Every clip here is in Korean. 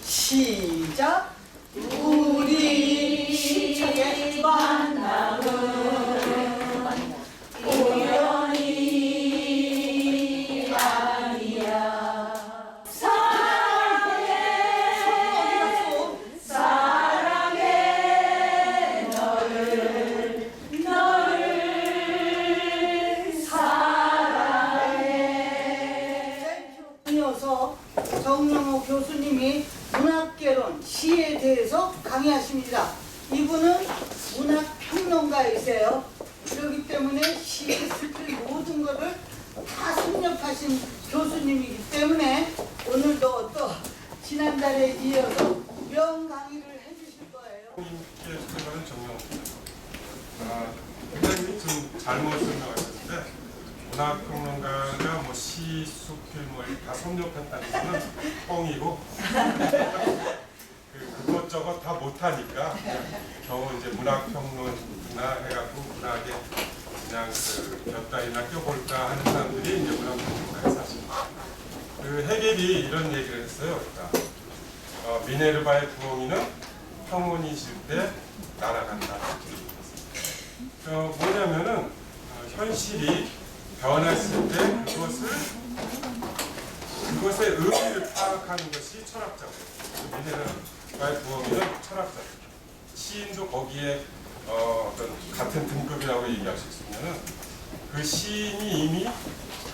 시작. 우리 시청의 만남은 우연이 아니야. 사랑해 사랑해 너를 사랑해. 이어서 정영호 교수님이 문학개론, 시에 대해서 강의하십니다. 이분은 문학평론가이세요. 그렇기 때문에 시에 쓸 모든 것을 다 섭렵하신 교수님이기 때문에 오늘도 또 지난달에 이어서 명강의를 해주실 거예요. 님께서는 정영호입니다. 굉장히 좀 잘못 생각하셨는데 문학평론가가 뭐 시, 수필 다 섭렵했다는 거는 뻥이고 그것저것 다 못하니까 겨우 이제 문학평론이나 해갖고 문학에 그냥 곁다리나 껴볼까 하는 사람들이 이제 문학평론가의 사실입니다. 헤겔이 이런 얘기를 했어요. 그러니까 미네르바의 부엉이는 평온이 질 때 날아간다. 뭐냐면은 현실이 변했을 때 그것의 의미를 파악하는 것이 철학자고요. 미네르바의 부엉이는 철학자죠. 시인도 거기에 어떤 같은 등급이라고 얘기할 수 있으면은 그 시인이 이미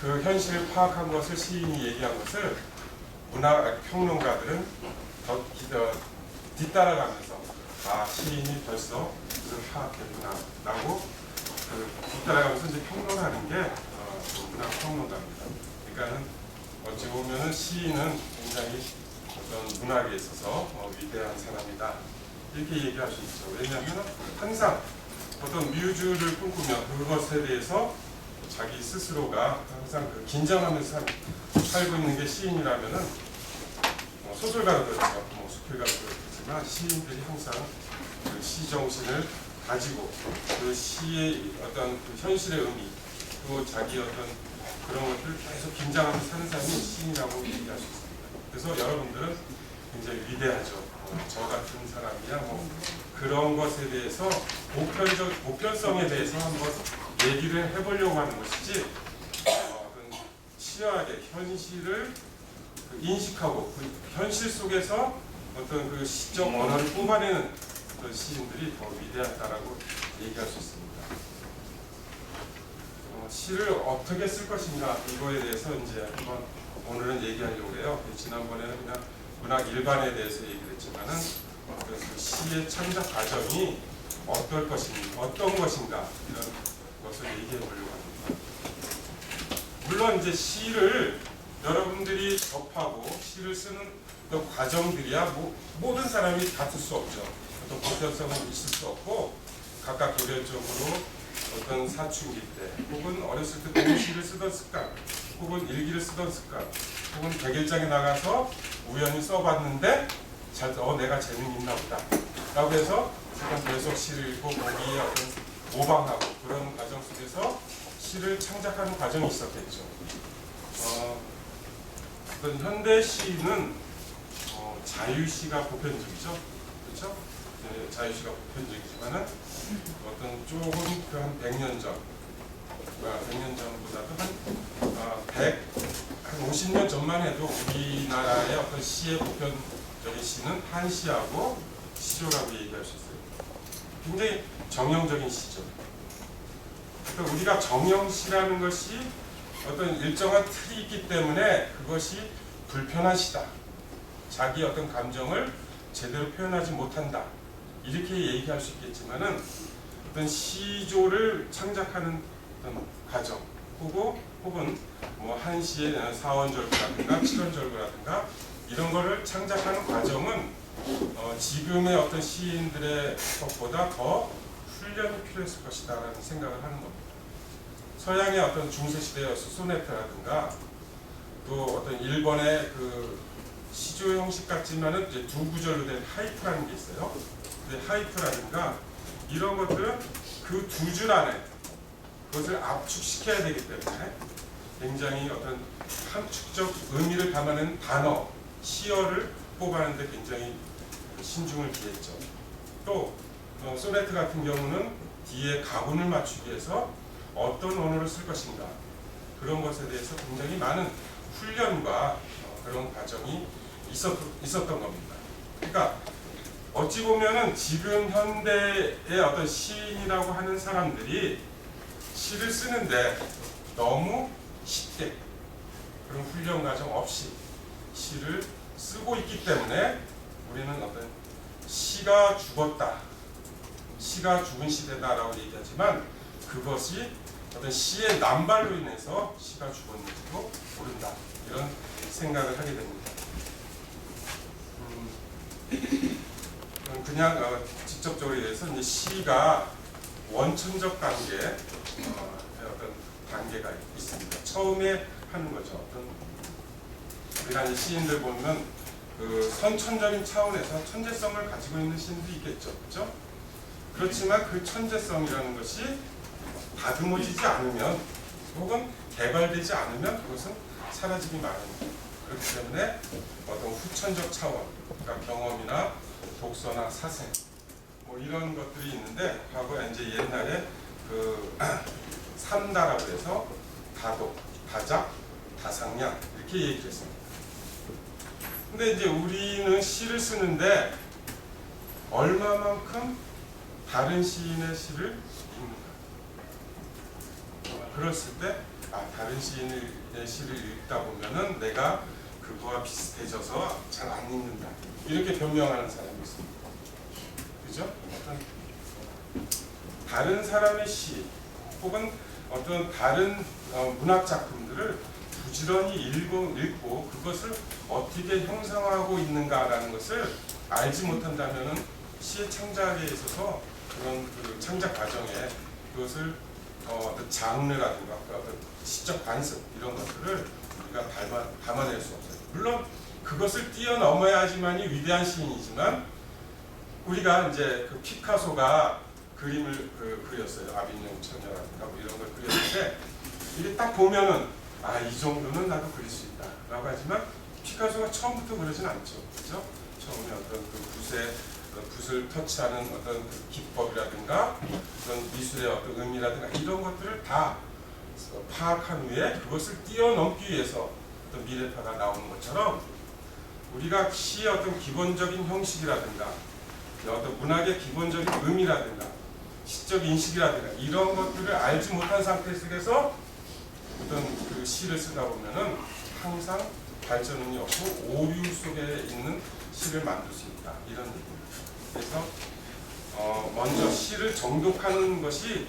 그 현실을 파악한 것을 시인이 얘기한 것을 문학 평론가들은 뒤따라가면서 시인이 벌써 그걸 파악했구나 라고 뒤따라가면서 이제 평론하는 게 문학 평론가입니다. 그러니까는 어찌 보면은 시인은 굉장히 어떤 문학에 있어서 위대한 사람이다 이렇게 얘기할 수 있죠. 왜냐하면 항상 어떤 뮤즈를 꿈꾸며 그것에 대해서 자기 스스로가 항상 긴장하면서 살고 있는 게 시인이라면은 소설가도 그렇죠. 수필가도 그렇지만 시인들이 항상 그 시 정신을 가지고 그 시의 어떤 그 현실의 의미 또 자기 어떤 그런 것들 계속 긴장하면서 사는 사람이 시인이라고 얘기할 수 있습니다. 그래서 여러분들은 굉장히 위대하죠. 저 같은 사람이야 그런 것에 대해서 보편성에 대해서 한번 얘기를 해보려고 하는 것이지 어떤 치열하게 현실을 인식하고 그 현실 속에서 어떤 그 시적 언어를 뽑아내는 어떤 시인들이 더 위대하다라고 얘기할 수 있습니다. 시를 어떻게 쓸 것인가 이거에 대해서 이제 한번 오늘은 얘기하려고 해요. 지난번에는 그냥 문학 일반에 대해서 얘기를 했지만은 그 시의 창작 과정이 어떤 것인가 이런 것을 얘기해 보려고 합니다. 물론 이제 시를 여러분들이 접하고 시를 쓰는 그 과정들이야 모든 사람이 같을 수 없죠. 어떤 보편성은 있을 수 없고 각각 개별적으로 어떤 사춘기 때 혹은 어렸을 때 동시를 쓰던 습관 혹은 일기를 쓰던 습관 혹은 백일장에 나가서 우연히 써봤는데 내가 재능이 있나 보다 라고 해서 계속 시를 읽고 거기에 어떤 모방하고 그런 과정 속에서 시를 창작하는 과정이 있었겠죠. 어떤 현대 시는 자유시가 보편적이죠. 그렇죠? 네, 자유시가 보편적이지만은 어떤 조금 한 100년 전, 100년 전보다도 한 50년 전만 해도 우리나라의 어떤 시의 보편적인 시는 한시하고 시조라고 얘기할 수 있어요. 굉장히 정형적인 시죠. 그러니까 우리가 정형시라는 것이 어떤 일정한 틀이 있기 때문에 그것이 불편한 시다. 자기 어떤 감정을 제대로 표현하지 못한다. 이렇게 얘기할 수 있겠지만은 어떤 시조를 창작하는 어떤 과정, 혹은 뭐 한시의 사원절구라든가 칠원절구라든가 이런 거를 창작하는 과정은 지금의 어떤 시인들의 것보다 더 훈련이 필요했을 것이다라는 생각을 하는 겁니다. 서양의 어떤 중세시대의 소네트라든가 또 어떤 일본의 그 시조 형식 같지만은 이제 두 구절로 된 하이프라는 게 있어요. 근데 하이프라든가 이런 것들은 그 두 줄 안에 그것을 압축시켜야 되기 때문에 굉장히 어떤 함축적 의미를 담아낸 단어, 시어를 뽑아내는데 굉장히 신중을 기했죠. 또 소네트 같은 경우는 뒤에 가군을 맞추기 위해서 어떤 언어를 쓸 것인가 그런 것에 대해서 굉장히 많은 훈련과 그런 과정이 있었던 겁니다. 그러니까 어찌 보면은 지금 현대의 어떤 시인이라고 하는 사람들이 시를 쓰는데 너무 쉽게 그런 훈련 과정 없이 시를 쓰고 있기 때문에 우리는 어떤 시가 죽었다, 시가 죽은 시대다라고 얘기하지만 그것이 어떤 시의 남발로 인해서 시가 죽었는지도 모른다, 이런 생각을 하게 됩니다. 그냥 직접적으로 얘기해서 이제 시가 원천적 단계의 어떤 단계가 있습니다. 처음에 하는 거죠. 어떤 우리가 이제 시인들 보면 그 선천적인 차원에서 천재성을 가지고 있는 시인도 있겠죠, 그렇죠? 그렇지만 그 천재성이라는 것이 다듬어지지 않으면 혹은 개발되지 않으면 그것은 사라지기 마련입니다. 그렇기 때문에 어떤 후천적 차원, 그러니까 경험이나 독서나 사생, 뭐 이런 것들이 있는데 과거에 이제 옛날에 그 3다라고 해서 다독, 다작, 다상량 이렇게 얘기를 했습니다. 근데 이제 우리는 시를 쓰는데 얼마만큼 다른 시인의 시를 읽는가? 그랬을 때 다른 시인의 시를 읽다 보면은 내가 그거와 비슷해져서 잘 안 읽는다, 이렇게 변명하는 사람이 있습니다. 그죠? 다른 사람의 시 혹은 어떤 다른 문학 작품들을 부지런히 읽고 그것을 어떻게 형성하고 있는가라는 것을 알지 못한다면은 시의 창작에 있어서 그런 그 창작 과정에 그것을 어떤 장르라든가 어떤 시적 관습 이런 것들을 우리가 담아낼 수 없어요. 물론 그것을 뛰어넘어야지만이 위대한 시인이지만 우리가 이제 그 피카소가 그림을 그렸어요. 아비뇽 처녀라든가 뭐 이런 걸 그렸는데 이게 딱 보면은 이 정도는 나도 그릴 수 있다라고 하지만 피카소가 처음부터 그러진 않죠, 그렇죠? 처음에 어떤 그 붓을 터치하는 어떤 그 기법이라든가 그런 미술의 어떤 의미라든가 이런 것들을 다 파악한 후에 그것을 뛰어넘기 위해서 어떤 미래파가 나오는 것처럼 우리가 시의 어떤 기본적인 형식이라든가 어떤 문학의 기본적인 의미라든가 시적 인식이라든가 이런 것들을 알지 못한 상태 속에서 어떤 그 시를 쓰다 보면은 항상 발전이 없고 오류 속에 있는 시를 만들 수 있다, 이런 얘기입니다. 그래서 먼저 시를 정독하는 것이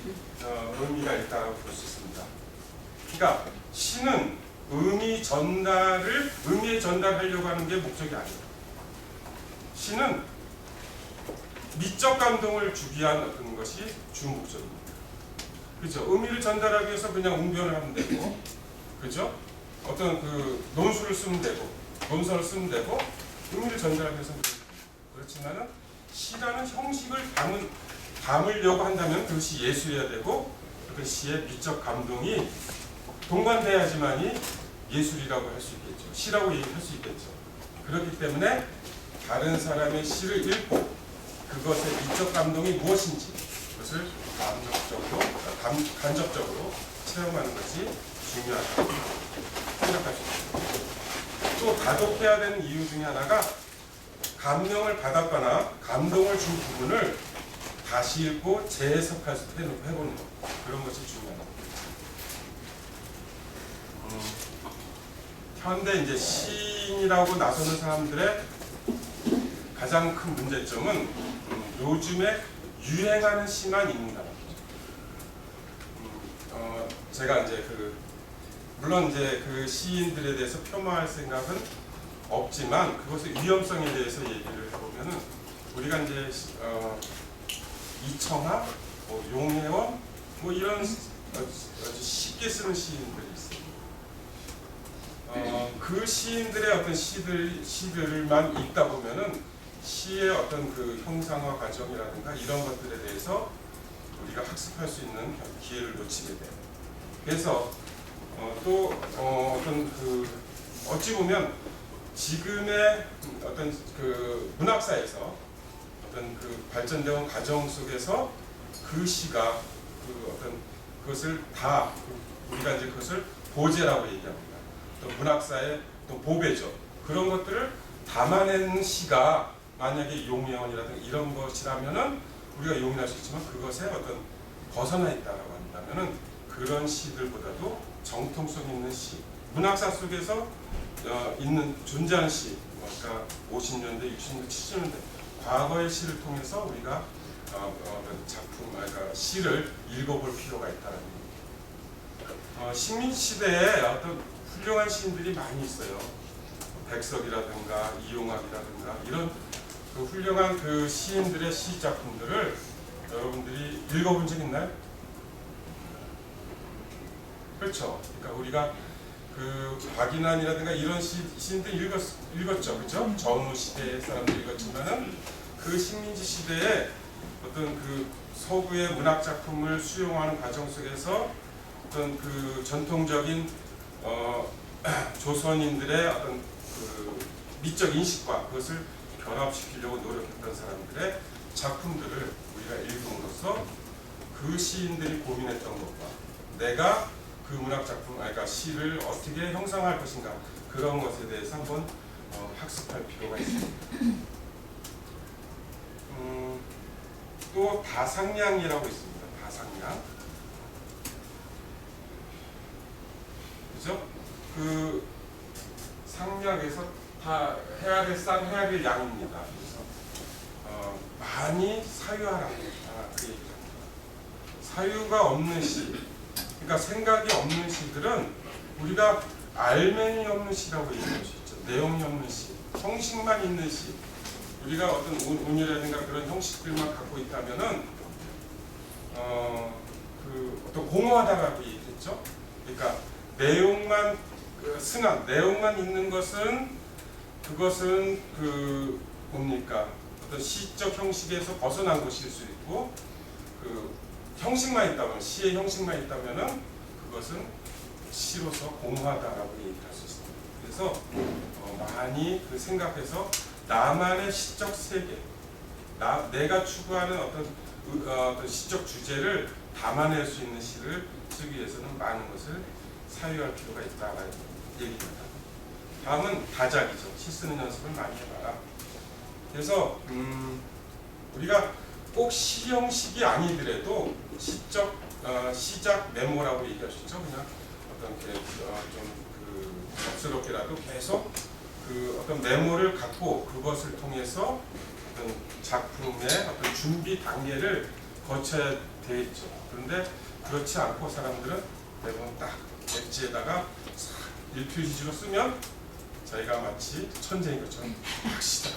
의미가 있다고 볼 수 있습니다. 그러니까 시는 의미의 전달하려고 하는 게 목적이 아니에요. 시는 미적 감동을 주기 위한 어떤 것이 주 목적입니다. 그죠? 의미를 전달하기 위해서 그냥 웅변을 하면 되고, 그죠? 어떤 그 논술을 쓰면 되고, 논설을 쓰면 되고, 의미를 전달하기 위해서는 그렇지만은 시라는 형식을 담으려고 한다면 그것이 예술이어야 되고, 그 시의 미적 감동이 동반돼야지만이 예술이라고 할 수 있겠죠. 시라고 얘기할 수 있겠죠. 그렇기 때문에 다른 사람의 시를 읽고 그것의 미적 감동이 무엇인지 그것을 간접적으로 체험하는 것이 중요하다고 생각할 수 있습니다. 또 다독해야 되는 이유 중에 하나가 감명을 받았거나 감동을 준 부분을 다시 읽고 재해석해보는 것, 그런 것이 중요합니다. 현대 이제 시인이라고 나서는 사람들의 가장 큰 문제점은 요즘에 유행하는 시만 읽는다는 거죠. 제가 이제 물론 이제 그 시인들에 대해서 폄하할 생각은 없지만 그것의 위험성에 대해서 얘기를 해보면은 우리가 이제 이청하, 용혜원 뭐 이런 아주 쉽게 쓰는 시인들이 있어요. 그 시인들의 어떤 시들만 읽다 보면은 시의 어떤 그 형상화 과정이라든가 이런 것들에 대해서 우리가 학습할 수 있는 기회를 놓치게 돼요. 그래서 또 어떤 그 어찌 보면 지금의 어떤 그 문학사에서 어떤 그 발전되어 온 과정 속에서 그 시가 그 어떤 그것을 다 우리가 이제 그것을 보제라고 얘기합니다. 또 문학사의 또 보배죠. 그런 것들을 담아낸 시가 만약에 용예언이라든가 이런 것이라면은 우리가 용인할 수 있지만 그것에 어떤 벗어나 있다라고 한다면은 그런 시들보다도 정통성 있는 시, 문학사 속에서 있는 존재하는 시, 그러니까 50년대, 60년대, 70년대 과거의 시를 통해서 우리가 어떤 작품, 그러니까 시를 읽어볼 필요가 있다는 얘기입니다. 식민 시대에 어떤 훌륭한 시인들이 많이 있어요. 백석이라든가 이용학이라든가 이런 그 훌륭한 그 시인들의 시 작품들을 여러분들이 읽어본 적 있나요? 그렇죠. 그러니까 우리가 그 박인환이라든가 이런 시인들 읽었죠, 그렇죠? 전후 시대 사람들 읽었지만은 그 식민지 시대에 어떤 그 서구의 문학 작품을 수용하는 과정 속에서 어떤 그 전통적인 조선인들의 어떤 그 미적 인식과 그것을 결합시키려고 노력했던 사람들의 작품들을 우리가 읽음으로써 그 시인들이 고민했던 것과 내가 그 문학 작품, 그러니까 시를 어떻게 형성할 것인가 그런 것에 대해서 한번 학습할 필요가 있습니다. 또 다상량이라고 있습니다. 다상량, 그죠? 그 상략에서 다 해악의 쌍, 해악의 양입니다. 그래서 많이 사유하라 그 얘기입니다. 사유가 없는 시, 그러니까 생각이 없는 시들은 우리가 알맹이 없는 시라고 얘기할 수 있죠. 내용이 없는 시, 형식만 있는 시. 우리가 어떤 운이라든가 그런 형식들만 갖고 있다면은 그 어떤 공허하다라고 얘기했죠. 그러니까 내용만 승한 내용만 있는 것은 그것은 그 뭡니까 어떤 시적 형식에서 벗어난 것일 수 있고 그 형식만 있다면 시의 형식만 있다면은 그것은 시로서 공허하다라고 얘기할 수 있습니다. 그래서 많이 그 생각해서 나만의 시적 세계, 내가 추구하는 어떤 시적 주제를 담아낼 수 있는 시를 쓰기 위해서는 많은 것을 사유할 필요가 있다라는 얘기입니다. 다음은 다작이죠. 시 쓰는 연습을 많이 해봐라. 그래서 우리가 꼭 시 형식이 아니더라도 시적 시작 메모라고 얘기할 수 있죠. 그냥 어떤 좀그 엽스럽게라도 계속 그 어떤 메모를 갖고 그것을 통해서 어떤 작품의 어떤 준비 단계를 거쳐야 되겠죠. 그런데 그렇지 않고 사람들은 매번 딱 엣지에다가 일필지로 쓰면 저희가 마치 천재인 것처럼 막 시작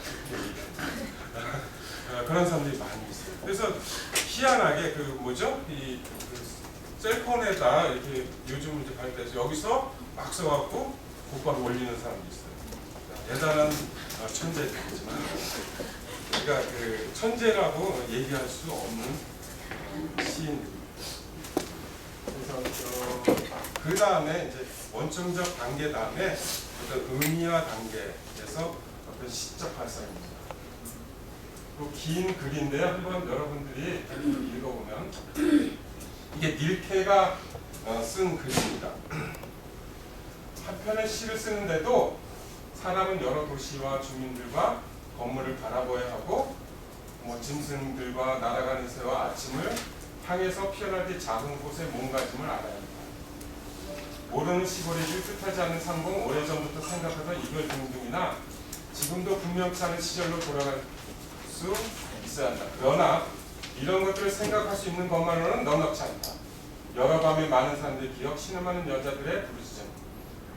그런 사람들이 많이 있어요. 그래서 희한하게 그 뭐죠? 이 셀폰에다 이렇게 요즘 이제 발달해서 여기서 막 써갖고 곧바로 올리는 사람도 있어요. 대단한 천재들이지만 우리가 그 천재라고 얘기할 수 없는 시인들입니다. 그래서 그 다음에 이제 원점적 단계 다음에 어떤 의미화 단계에서 어떤 시적 발상입니다. 긴 글인데요. 한번 여러분들이 읽어보면 이게 닐케가 쓴 글입니다. 한 편의 시를 쓰는데도 사람은 여러 도시와 주민들과 건물을 바라보아야 하고 짐승들과 날아가는 새와 아침을 향해서 피어나듯 작은 곳에 몸가짐을 알아야 합니다. 모르는 시골이길 뜻하지 않은 상봉, 오래전부터 생각하던 이별 등등이나 지금도 분명치 않은 시절로 돌아갈 수 있어야 한다. 그러나 이런 것들을 생각할 수 있는 것만으로는 넉넉치 않다. 여러 밤에 많은 사람들의 기억, 신음하는 여자들의 부르짖음,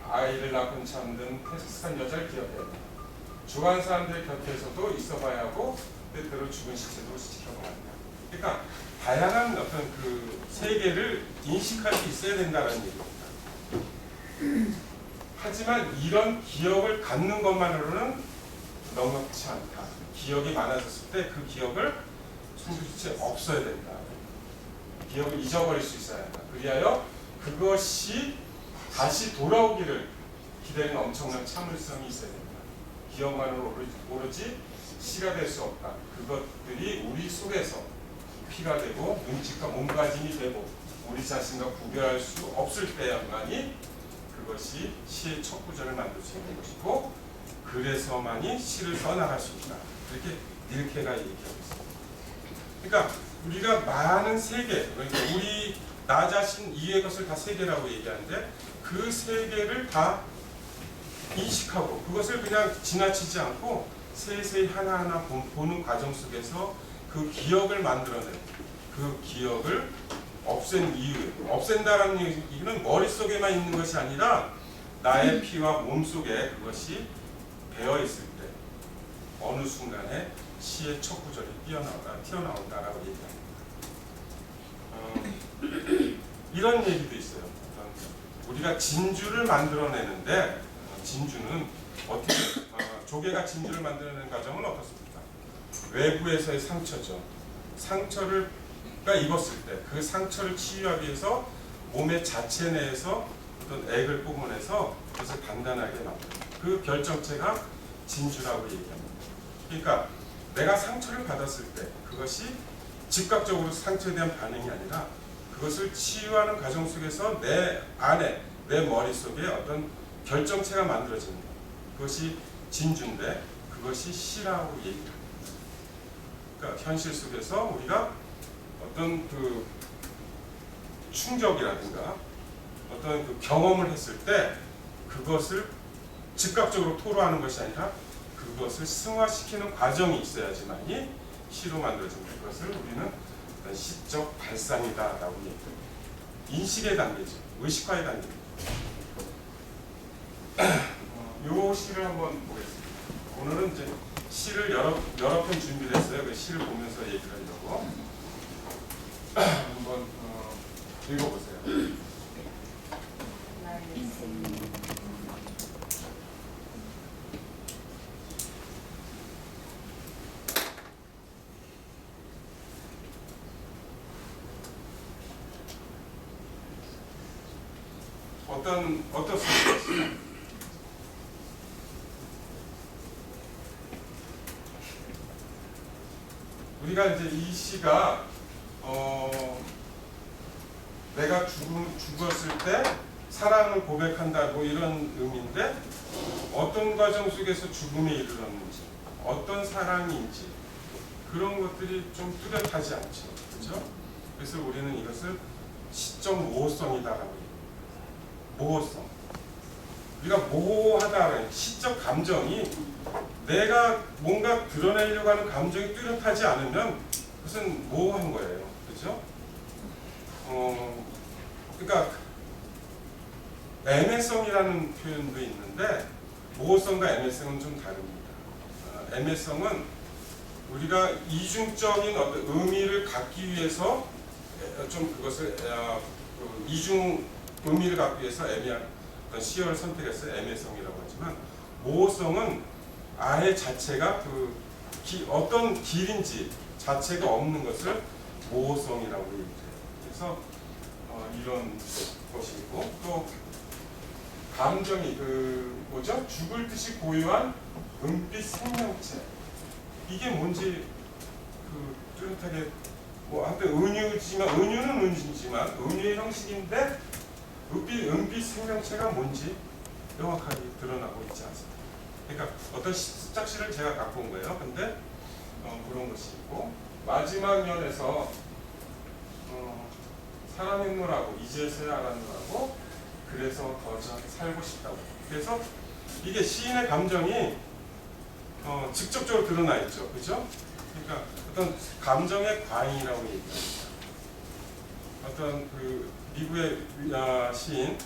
아이를 낳고 잠든 태숙한 여자를 기억해야 한다. 죽은 사람들 곁에서도 있어봐야 하고 때때로 죽은 시체도 지켜봐야 한다. 그러니까 다양한 어떤 그 세계를 인식할 수 있어야 된다는 얘기입니다. 하지만 이런 기억을 갖는 것만으로는 넉넉치 않다. 기억이 많아졌을 때 그 기억을 숨기지 없어야 된다. 기억을 잊어버릴 수 있어야 한다. 그리하여 그것이 다시 돌아오기를 기다리는 엄청난 참을성이 있어야 된다. 기억만으로 오로지 시가 될 수 없다. 그것들이 우리 속에서 피가 되고 눈짓과 몸가짐이 되고 우리 자신과 구별할 수 없을 때야만이 그것이 시의 첫 구절을 만들 수 있는 것이고 그래서만이 시를 써나갈 수 있다. 이렇게 닐케가 얘기하고 있습니다. 그러니까 우리가 많은 세계, 그러니까 우리 나 자신 이외의 것을 다 세계라고 얘기하는데 그 세계를 다 인식하고 그것을 그냥 지나치지 않고 세세히 하나하나 보는 과정 속에서 그 기억을 만들어내고 그 기억을 없앤 이유, 없앤다라는 얘기는 머릿속에만 있는 것이 아니라 나의 피와 몸속에 그것이 배어있을 때 어느 순간에 시의 첫 구절이 튀어나온다라고 얘기합니다. 이런 얘기도 있어요. 우리가 진주를 만들어내는데 진주는 어떻게 조개가 진주를 만들어내는 과정은 어떻습니까? 외부에서의 상처죠. 상처가 입었을 때 그 상처를 치유하기 위해서 몸의 자체 내에서 어떤 액을 뿜어내서 그것을 단단하게 만듭니다. 그 결정체가 진주라고 얘기합니다. 그러니까 내가 상처를 받았을 때 그것이 즉각적으로 상처에 대한 반응이 아니라 그것을 치유하는 과정 속에서 내 안에 내 머릿속에 어떤 결정체가 만들어지는 것. 그것이 진주인데 그것이 시라고 얘기합니다. 그러니까 현실 속에서 우리가 어떤 그 충격이라든가 어떤 그 경험을 했을 때 그것을 즉각적으로 토로하는 것이 아니라 그것을 승화시키는 과정이 있어야지만이 시로 만들어집니다. 그것을 우리는 시적 발상이다라고 얘기합니다. 인식의 단계죠. 의식화의 단계입니다. 요 시를 한번 보겠습니다. 오늘은 이제 시를 여러 편 준비를 했어요. 그 시를 보면서 얘기를 하려고 한번 읽어보세요. 어떻습니까? 우리가 이제 이 시가 내가 죽었을 때 사랑을 고백한다 뭐 이런 의미인데 어떤 과정 속에서 죽음에 이르렀는지 어떤 사랑인지 그런 것들이 좀 뚜렷하지 않죠. 그렇죠? 그래서 우리는 이것을 시적 모호성이다라고 얘기합니다. 모호성. 우리가 모호하다, 시적 감정이 내가 뭔가 드러내려고 하는 감정이 뚜렷하지 않으면 그것은 모호한 거예요. 그렇죠? 그러니까 애매성이라는 표현도 있는데 모호성과 애매성은 좀 다릅니다. 애매성은 우리가 이중적인 어떤 의미를 갖기 위해서 좀 그것을 이중 의미를 갖기 위해서 애매한 어떤 시어를 선택해서 애매성이라고 하지만 모호성은 아예 자체가 어떤 길인지 자체가 없는 것을 모호성이라고 얘기해요. 그래서 이런 것이 있고 또 감정이 뭐죠? 죽을 듯이 고요한 은빛 생명체 이게 뭔지 뚜렷하게 뭐 하여튼 은유는 은유지만 은유의 형식인데 은빛 생명체가 뭔지 명확하게 드러나고 있지 않습니다. 그러니까 어떤 시작시를 제가 갖고 온 거예요. 근데 그런 것이 있고 마지막 면에서 사람 인물하고 이제서야 알았느라고 그래서 더 살고 싶다고. 그래서 이게 시인의 감정이 직접적으로 드러나 있죠. 그죠? 그러니까 어떤 감정의 과잉이라고 얘기합니다. 어떤 미국의 시인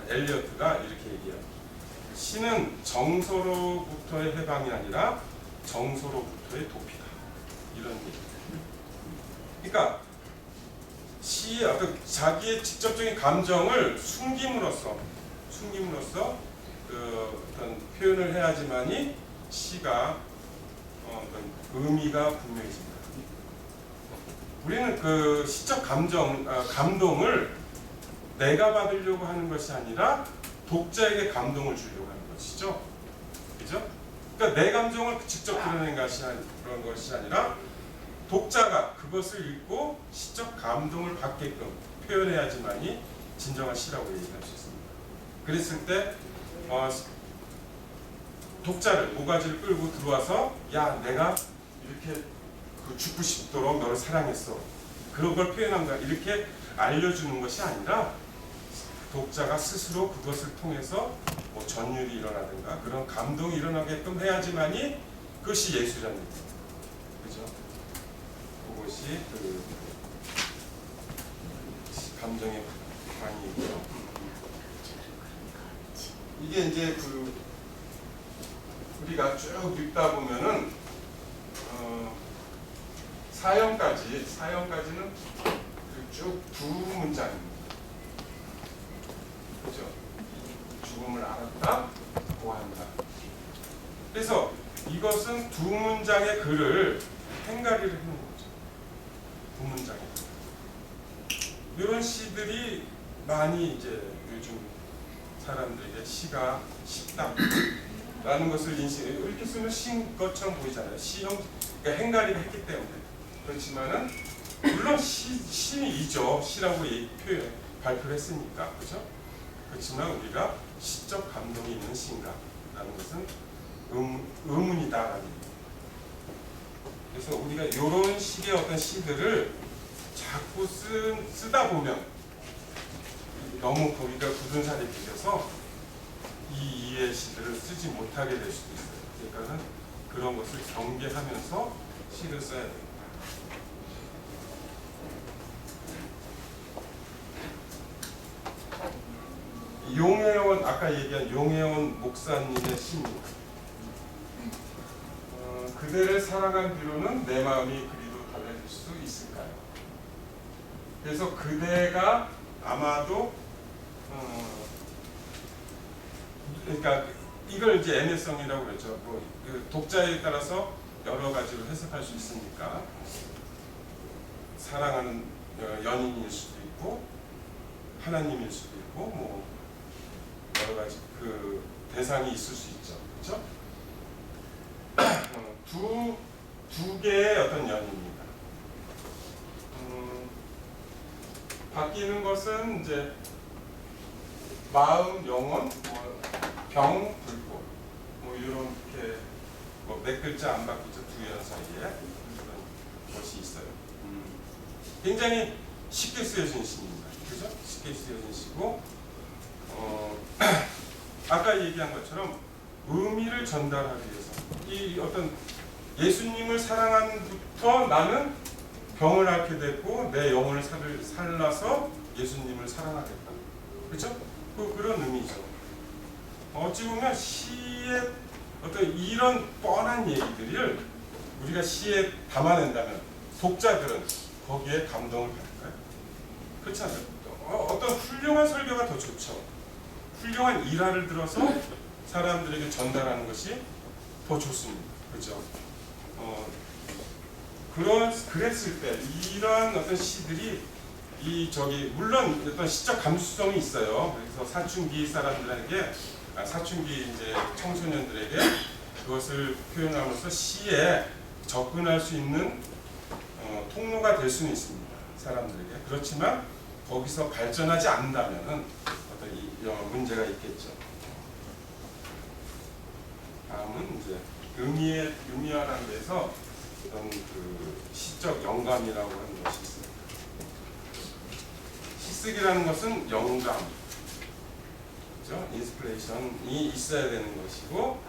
엘리어트가 이렇게 얘기해요. 시는 정서로부터의 해방이 아니라 정서로부터의 도피다. 이런 얘기. 그러니까 시의 어떤 자기의 직접적인 감정을 숨김으로써 어떤 표현을 해야지만이 시가 어떤 의미가 분명해집니다. 우리는 그 시적 감동을 내가 받으려고 하는 것이 아니라 독자에게 감동을 주려고 하는 것이죠. 그죠? 그러니까 내 감정을 직접 드러낸 그런 것이 아니라 독자가 그것을 읽고 시적 감동을 받게끔 표현해야지만이 진정한 시라고 얘기할 수 있습니다. 그랬을 때 독자를 모가지를 끌고 들어와서 야 내가 이렇게 죽고 싶도록 너를 사랑했어. 그런 걸 표현한다. 이렇게 알려주는 것이 아니라 독자가 스스로 그것을 통해서 뭐 전율이 일어나든가 그런 감동이 일어나게끔 해야지만이 그것이 예술이라는 거죠. 그죠? 그것이 그 감정의 방이고요. 이게 이제 그 우리가 쭉 읽다 보면은 사형까지는 쭉 두 문장입니다. 그죠? 죽음을 알았다, 고한다. 그래서 이것은 두 문장의 글을 행가리를 해놓은 거죠. 두 문장의 글. 이런 시들이 많이 이제 요즘 사람들에게 시가 쉽다라는 것을 이렇게 쓰면 시인 것처럼 보이잖아요. 시형, 그러니까 행가리를 했기 때문에. 그렇지만은 물론 시이죠. 시라고 발표를 했으니까, 그죠? 그렇지만 우리가 시적 감동이 있는 시인가라는 것은 의문이다라는 얘기예요. 그래서 우리가 이런 식의 어떤 시들을 자꾸 쓰다 보면 너무 거기가 굳은 살이 들려서 이 이의 시들을 쓰지 못하게 될 수도 있어요. 그러니까는 그런 것을 경계하면서 시를 써야 됩니다. 용혜원, 아까 얘기한 용혜원 목사님의 시입니다. 그대를 사랑한 뒤로는 내 마음이 그리도 달라질 수 있을까요? 그래서 그대가 아마도 그러니까 이걸 이제 애매성이라고 그랬죠. 그 독자에 따라서 여러 가지로 해석할 수 있으니까 사랑하는 연인일 수도 있고 하나님일 수도 있고 뭐 여러 가지 그 대상이 있을 수 있죠. 그렇죠? 두 개의 어떤 연인입니다. 바뀌는 것은 이제 마음, 영혼, 병, 불꽃 뭐 이렇게 뭐 몇 글자 안 바뀌죠. 두 연 사이에 그런 것이 있어요. 굉장히 쉽게 쓰여진 시입니다. 그죠? 쉽게 쓰여진 시고 아까 얘기한 것처럼 의미를 전달하기 위해서 이 어떤 예수님을 사랑한부터 나는 병을 앓게 됐고 내 영혼을 살라서 예수님을 사랑하겠다. 그렇죠? 그런 의미죠. 어찌 보면 시의 어떤 이런 뻔한 얘기들을 우리가 시에 담아낸다면 독자들은 거기에 감동을 받을까요? 그렇지 않아요? 어떤 훌륭한 설교가 더 좋죠. 훌륭한 일화를 들어서 사람들에게 전달하는 것이 더 좋습니다. 그렇죠? 그랬을 때 이러한 어떤 시들이 물론 어떤 시적 감수성이 있어요. 그래서 사춘기 사람들에게 사춘기 이제 청소년들에게 그것을 표현함으로써 시에 접근할 수 있는 통로가 될 수는 있습니다. 사람들에게. 그렇지만 거기서 발전하지 않는다면은 어떤 문제가 있겠죠. 다음은 이제 의미화라는 데서 어떤 그 시적 영감이라고 하는 것이 있습니다. 시쓰기라는 것은 영감, 그죠? 인스피레이션이 있어야 되는 것이고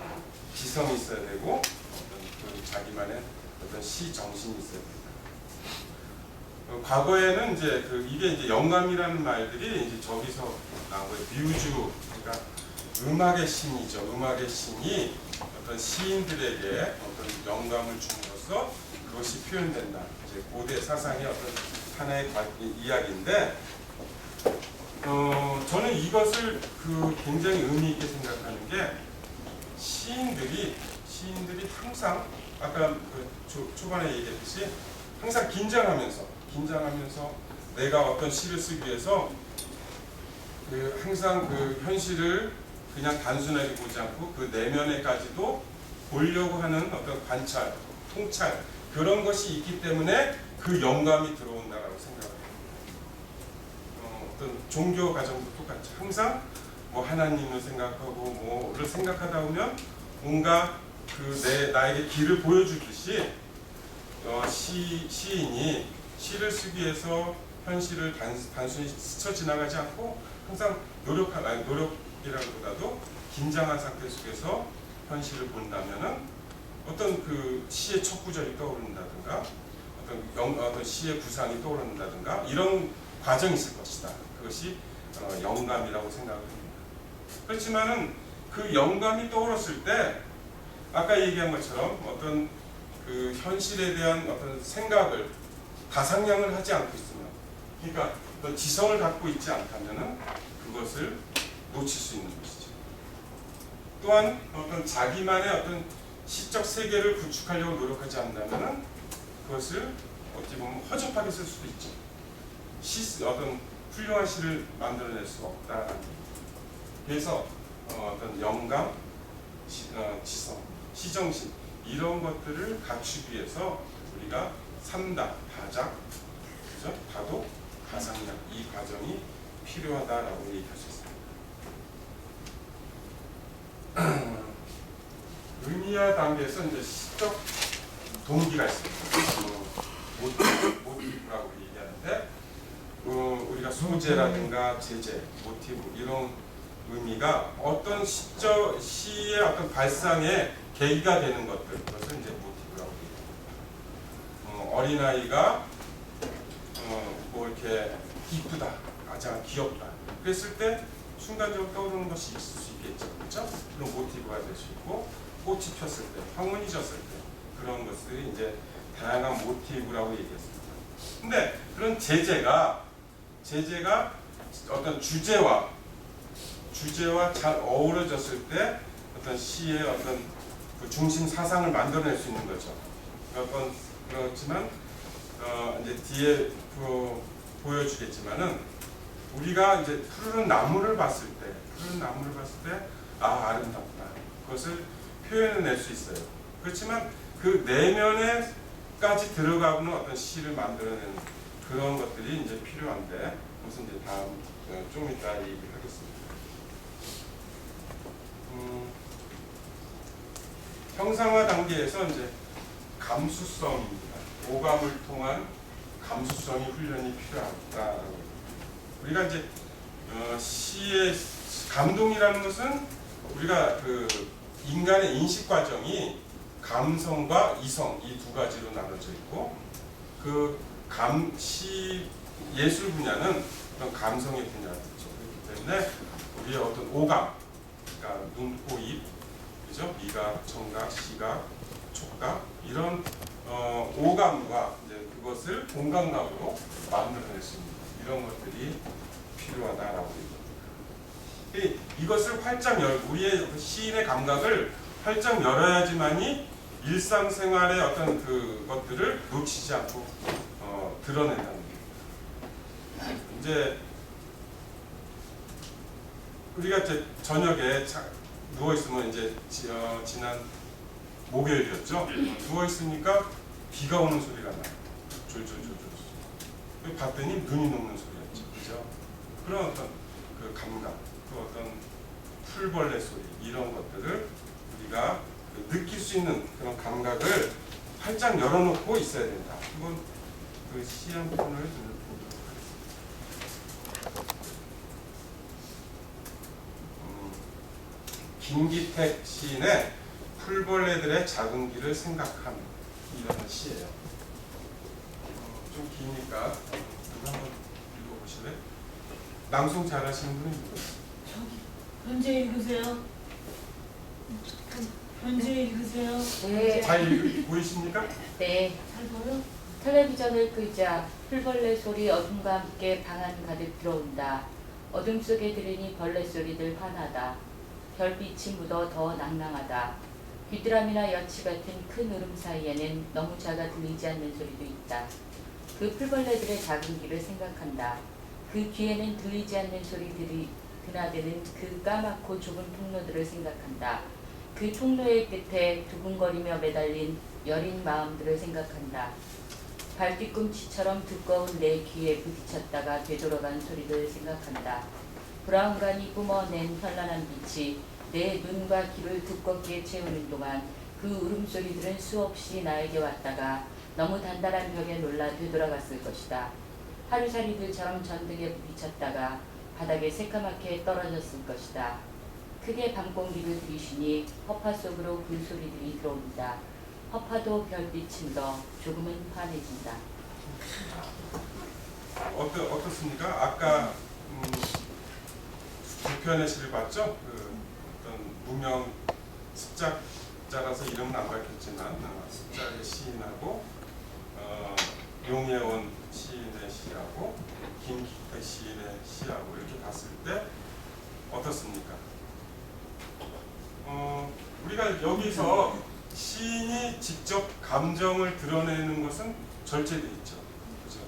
지성이 있어야 되고 어떤 그 자기만의 어떤 시 정신이 있어야 됩니다. 과거에는 이제 이게 이제 영감이라는 말들이 이제 저기서 나온 거예요. 뮤즈, 그러니까 음악의 신이죠. 음악의 신이 어떤 시인들에게 어떤 영감을 줌으로써 그것이 표현된다. 이제 고대 사상의 어떤 하나의 이야기인데, 저는 이것을 굉장히 의미 있게 생각하는 게 시인들이 항상 아까 초반에 얘기했듯이 항상 긴장하면서 긴장하면서 내가 어떤 시를 쓰기 위해서 항상 그 현실을 그냥 단순하게 보지 않고 그 내면에까지도 보려고 하는 어떤 관찰, 통찰 그런 것이 있기 때문에 그 영감이 들어온다라고 생각합니다. 어떤 종교 과정도 똑같죠. 항상 뭐 하나님을 생각하고 뭐를 생각하다 보면 뭔가 나에게 길을 보여주듯이 시인이 시를 쓰기 위해서 현실을 단순히 스쳐 지나가지 않고 항상 노력이라기보다도 긴장한 상태 속에서 현실을 본다면은 어떤 그 시의 첫 구절이 떠오른다든가 어떤 시의 구상이 떠오른다든가 이런 과정이 있을 것이다. 그것이 영감이라고 생각을 합니다. 그렇지만은 그 영감이 떠올랐을 때 아까 얘기한 것처럼 어떤 그 현실에 대한 어떤 생각을 가상량을 하지 않고 있으면, 그러니까 어떤 지성을 갖고 있지 않다면은 그것을 놓칠 수 있는 것이죠. 또한 어떤 자기만의 어떤 시적 세계를 구축하려고 노력하지 않는다면은 그것을 어떻게 보면 허접하게 쓸 수도 있죠. 어떤 훌륭한 시를 만들어낼 수가 없다라는 겁니다. 그래서 어떤 영감, 지성, 시정신 이런 것들을 갖추기 위해서 우리가 삼다, 다작, 그죠? 다독, 가상량 이 과정이 필요하다라고 얘기할 수 있습니다. 의미화 단계에서 이제 시적 동기가 있습니다. 모티브라고 얘기하는데 우리가 소재라든가 제재, 모티브 이런 의미가 어떤 시의 어떤 발상의 계기가 되는 것들, 그것을 이제 모티브라고 얘기합니다. 어린아이가 뭐 이렇게 이쁘다, 가장 귀엽다 그랬을 때 순간적으로 떠오르는 것이 있을 수 있겠죠. 그렇죠? 그런 모티브가 될 수 있고 꽃이 폈을 때, 황혼이 졌을 때 그런 것들이 이제 다양한 모티브라고 얘기했습니다. 근데 그런 제재가 어떤 주제와 잘 어우러졌을 때 어떤 시의 어떤 그 중심 사상을 만들어낼 수 있는 거죠. 그렇지만 이제 뒤에 보여주겠지만은 우리가 이제 푸르른 나무를 봤을 때 아름답다. 그것을 표현해낼 수 있어요. 그렇지만 그 내면에까지 들어가는 어떤 시를 만들어내는 그런 것들이 이제 필요한데 무슨 이제 다음 좀 이따 얘기하겠습니다. 형상화 단계에서 이제 감수성입니다. 오감을 통한 감수성이 훈련이 필요하다. 우리가 이제 시의 감동이라는 것은 우리가 그 인간의 인식 과정이 감성과 이성 이 두 가지로 나눠져 있고 그 시 예술 분야는 그런 감성의 분야죠. 그렇기 때문에 우리의 어떤 오감, 그러니까 눈, 코, 입, 그죠? 미각, 청각, 시각, 촉각 이런 오감과 이제 그것을 공감각으로 만들어낼 수 있는 이런 것들이 필요하다라고 얘기합니다. 이것을 활짝 우리의 시인의 감각을 활짝 열어야지만이 일상생활의 어떤 그것들을 놓치지 않고 드러낸다는 거예요. 이제 우리가 이제 저녁에 누워 있으면 이제 지난 목요일이었죠. 누워 있으니까 비가 오는 소리가 나요. 졸졸졸졸. 봤더니 눈이 녹는 소리였죠. 그죠? 그런 어떤 그 감각, 또 어떤 풀벌레 소리 이런 것들을 우리가 느낄 수 있는 그런 감각을 활짝 열어놓고 있어야 된다. 한번 그 시 한 편을 보도록 하겠습니다. 김기택 시인의 풀벌레들의 작은 길을 생각하며 이라는 시예요. 좀 기니까 누가 한번 읽어보실래요? 낭송 잘하시는 분이 누구예요? 저기 현재 읽으세요. 현재 읽으세요. 네. 잘 보이십니까? 네. 잘 보여? 텔레비전을 끄자 풀벌레 소리 어둠과 함께 방 안 가득 들어온다. 어둠 속에 들으니 벌레 소리들 환하다. 별빛이 묻어 더 낭낭하다. 귀뚜라미나 여치 같은 큰 울음 사이에는 너무 작아 들리지 않는 소리도 있다. 그 풀벌레들의 작은 귀를 생각한다. 그 귀에는 들리지 않는 소리들이 드나드는 그 까맣고 좁은 통로들을 생각한다. 그 통로의 끝에 두근거리며 매달린 여린 마음들을 생각한다. 발뒤꿈치처럼 두꺼운 내 귀에 부딪혔다가 되돌아간 소리를 생각한다. 브라운관이 뿜어낸 현란한 빛이 내 눈과 귀를 두껍게 채우는 동안 그 울음소리들은 수없이 나에게 왔다가 너무 단단한 벽에 놀라 되돌아갔을 것이다. 하루살이들처럼 전등에 부딪혔다가 바닥에 새까맣게 떨어졌을 것이다. 크게 밤공기를 들이쉬니 허파 속으로 불소리들이 들어온다. 허파도 별빛이 묻어 조금은 환해진다. 어떻습니까? 아까 두 편의 시를 봤죠? 그 어떤 무명 습작자라서 이름은 안 밝혔지만 습작의 시인하고 용해온 시인의 시하고 김기택 시인의 시하고 이렇게 봤을 때 어떻습니까? 우리가 여기서 시인이 직접 감정을 드러내는 것은 절제되어 있죠. 그렇죠?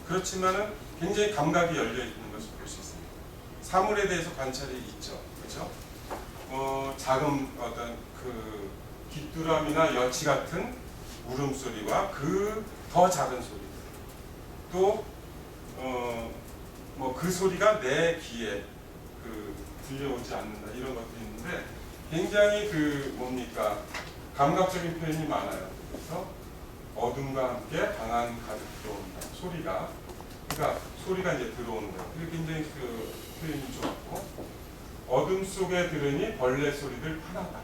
그렇지만은 굉장히 감각이 열려 있는 것을 볼 수 있습니다. 사물에 대해서 관찰이 있죠. 그렇죠? 작은 어떤 그 귀뚜라미나 여치 같은 울음소리와 그 더 작은 소리들, 또 뭐 그 소리가 내 귀에 그 들려오지 않는다 이런 것들이 있는데 굉장히 그 뭡니까 감각적인 표현이 많아요. 그래서 어둠과 함께 방안 가득 들어온다. 소리가 그러니까 소리가 이제 들어오는 거예요. 그게 굉장히 그 표현이 좋았고 어둠 속에 들으니 벌레 소리들 하나다.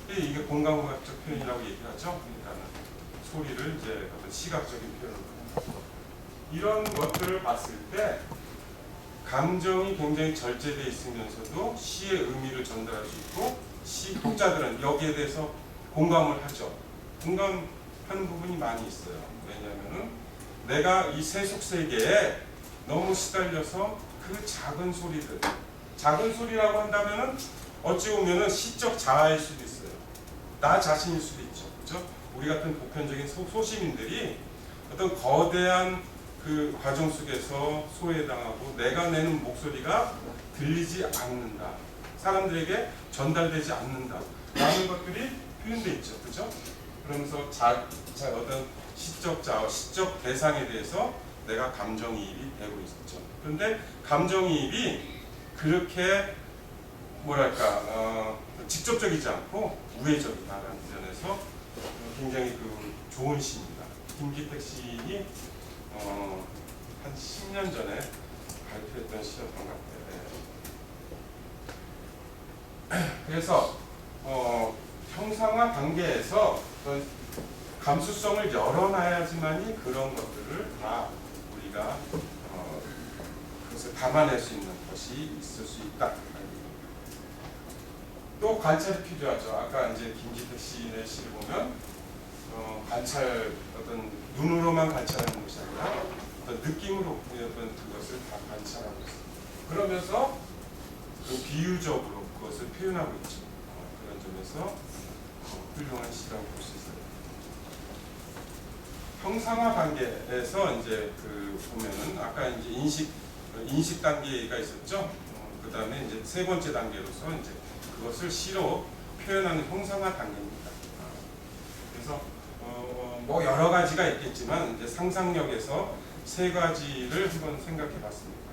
이게 공감각적 표현이라고 얘기하죠. 그러니까는 소리를 이제 어떤 시각적인 표현으로 이런 것들을 봤을 때 감정이 굉장히 절제되어 있으면서도 시의 의미를 전달할 수 있고 시 독자들은 여기에 대해서 공감을 하죠. 공감하는 부분이 많이 있어요. 왜냐하면은 내가 이 세속 세계에 너무 시달려서 그 작은 소리들, 작은 소리라고 한다면은 어찌 보면은 시적 자아일 수도 있어요. 나 자신일 수도 있죠. 그렇죠? 우리 같은 보편적인 소시민들이 어떤 거대한 그 과정 속에서 소외당하고 내가 내는 목소리가 들리지 않는다. 사람들에게 전달되지 않는다. 라는 것들이 표현되어 있죠. 그렇죠? 그러면서 어떤 시적 자아, 시적 대상에 대해서 내가 감정이입이 되고 있죠. 그런데 감정이입이 그렇게 뭐랄까 직접적이지 않고 우회적이다라는 면에서 굉장히 그 좋은 시입니다. 김기택 시인이 한 10년 전에 발표했던 시였던 것 같아요. 그래서 형상화 단계에서 감수성을 열어놔야지만이 그런 것들을 다 우리가 그것을 담아낼 수 있는 것이 있을 수 있다. 또 관찰이 필요하죠. 아까 이제 김기택 시인의 시를 보면 관찰 어떤 눈으로만 관찰하는 것이 아니라 어떤 느낌으로 어떤 그것을 다 관찰하고 있습니다. 그러면서 그 비유적으로 그것을 표현하고 있죠. 그런 점에서 훌륭한 시라고 볼 수 있어요. 형상화 단계에서 이제 그 보면은 아까 이제 인식 단계가 있었죠. 그 다음에 이제 세 번째 단계로서 이제 그것을 시로 표현하는 형상화 단계입니다. 그래서 뭐 여러 가지가 있겠지만 이제 상상력에서 세 가지를 한번 생각해봤습니다.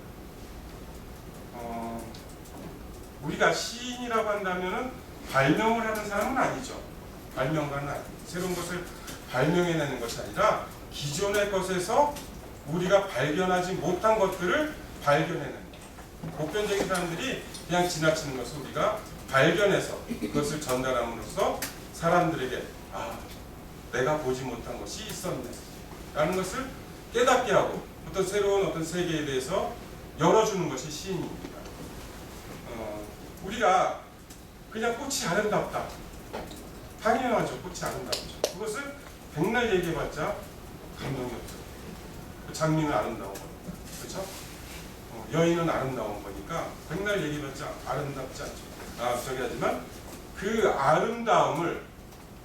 우리가 시인이라고 한다면은 발명을 하는 사람은 아니죠. 발명가는 아니죠. 새로운 것을 발명해내는 것이 아니라 기존의 것에서 우리가 발견하지 못한 것들을 발견해내는 거예요. 보편적인 사람들이 그냥 지나치는 것을 우리가 발견해서 그것을 전달함으로써 사람들에게 내가 보지 못한 것이 있었네 라는 것을 깨닫게 하고 어떤 새로운 어떤 세계에 대해서 열어주는 것이 시인입니다. 우리가 그냥 꽃이 아름답다. 당연하죠. 꽃이 아름답죠. 그것을 백날 얘기해봤자 감동이 없죠. 장미는 아름다운 거니까. 그렇죠? 여인은 아름다운 거니까 백날 얘기해봤자 아름답지 않죠. 하지만 그 아름다움을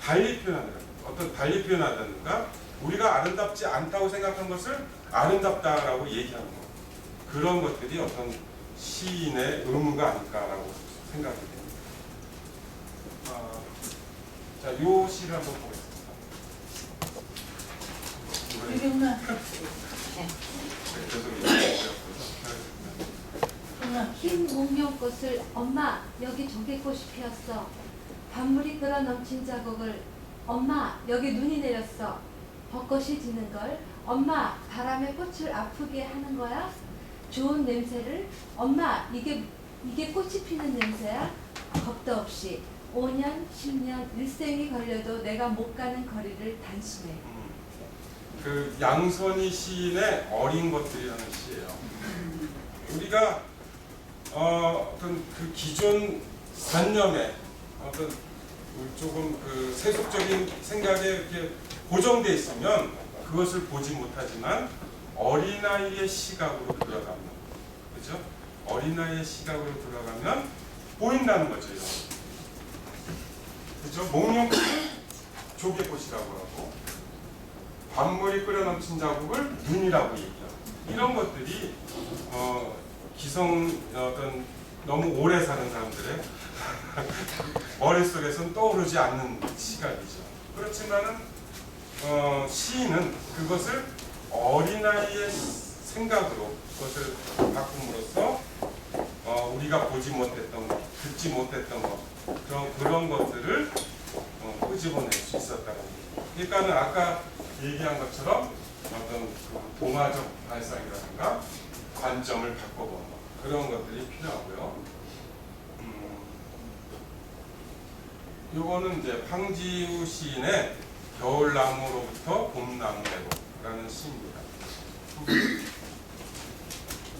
달리 표현하는 어떤 달리 표현하다든가 우리가 아름답지 않다고 생각한 것을 아름답다라고 얘기하는 거. 그런 것들이 어떤 시인의 의무가 아닐까라고 생각이 됩니다. 자, 요 시를 한번 보겠습니다. 유경란. 흰 목련꽃을 엄마 여기 조개꽃이 피었어. 밤물이 끌어 넘친 자국을 엄마 여기 눈이 내렸어. 벚꽃이 지는 걸 엄마 바람에 꽃을 아프게 하는 거야. 좋은 냄새를 엄마 이게 꽃이 피는 냄새야. 겁도 없이 5년 10년 일생이 걸려도 내가 못 가는 거리를 단숨에. 그 양선희 시인의 어린 것들이라는 시예요. 우리가 어떤 그 기존 관념에 어떤 조금 그 세속적인 생각에 이렇게 고정돼 있으면 그것을 보지 못하지만 어린아이의 시각으로 들어가면, 그죠? 어린아이의 시각으로 들어가면 보인다는 거죠. 이런. 그죠? 목련꽃은 조개꽃이라고 하고 밤물이 끓여 넘친 자국을 눈이라고 얘기하고, 이런 것들이 기성 어떤 너무 오래 사는 사람들의 머릿속에서는 떠오르지 않는 시각이죠. 그렇지만은 시인은 그것을 어린아이의 생각으로 그것을 바꿈으로써 우리가 보지 못했던 것, 듣지 못했던 것, 그런 것들을 끄집어낼 수 있었다는 거죠. 그러니까는 아까 얘기한 것처럼 어떤 그 동화적 발상이라든가 관점을 바꿔보는 것, 그런 것들이 필요하고요. 요거는 이제 황지우 시인의 겨울나무로부터 봄나무로라는 시입니다.